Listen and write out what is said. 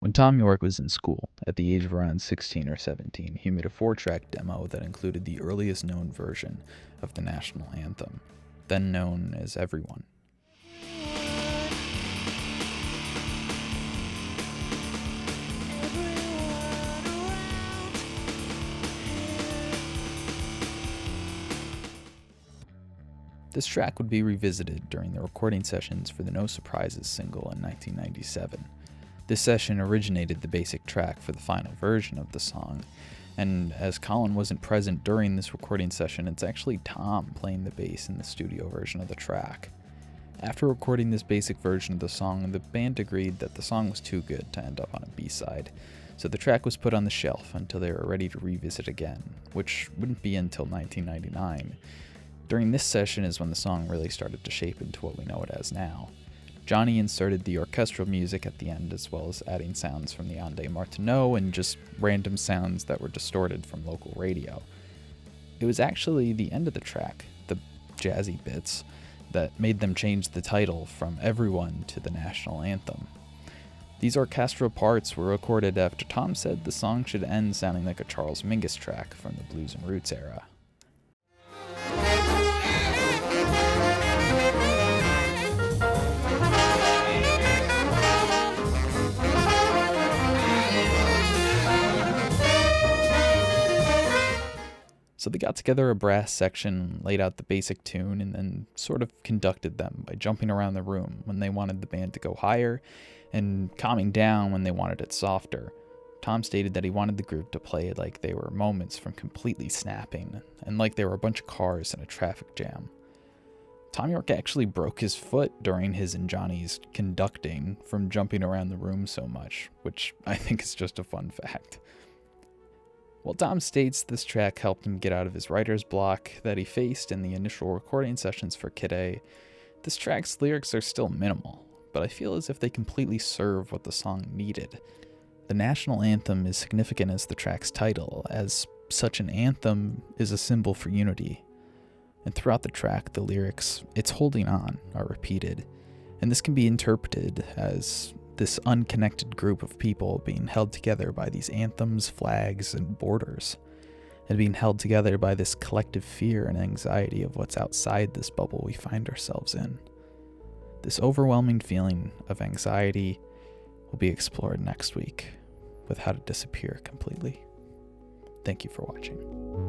When Thom Yorke was in school, at the age of around 16 or 17, he made a 4-track demo that included the earliest known version of the national anthem, then known as Everyone. This track would be revisited during the recording sessions for the No Surprises single in 1997. This session originated the basic track for the final version of the song, and as Colin wasn't present during this recording session, it's actually Thom playing the bass in the studio version of the track. After recording this basic version of the song, the band agreed that the song was too good to end up on a B-side, so the track was put on the shelf until they were ready to revisit again, which wouldn't be until 1999. During this session is when the song really started to shape into what we know it as now. Jonny inserted the orchestral music at the end, as well as adding sounds from the Ande Martineau and just random sounds that were distorted from local radio. It was actually the end of the track, the jazzy bits, that made them change the title from Everyone to the national anthem. These orchestral parts were recorded after Thom said the song should end sounding like a Charles Mingus track from the blues and roots era. So they got together a brass section, laid out the basic tune, and then sort of conducted them by jumping around the room when they wanted the band to go higher, and calming down when they wanted it softer. Thom stated that he wanted the group to play like they were moments from completely snapping, and like they were a bunch of cars in a traffic jam. Thom Yorke actually broke his foot during his and Johnny's conducting from jumping around the room so much, which I think is just a fun fact. While Thom states this track helped him get out of his writer's block that he faced in the initial recording sessions for Kid A, this track's lyrics are still minimal, but I feel as if they completely serve what the song needed. The national anthem is significant as the track's title, as such an anthem is a symbol for unity. And throughout the track, the lyrics, "It's holding on," are repeated, and this can be interpreted as this unconnected group of people being held together by these anthems, flags, and borders, and being held together by this collective fear and anxiety of what's outside this bubble we find ourselves in. This overwhelming feeling of anxiety will be explored next week with how to disappear completely. Thank you for watching.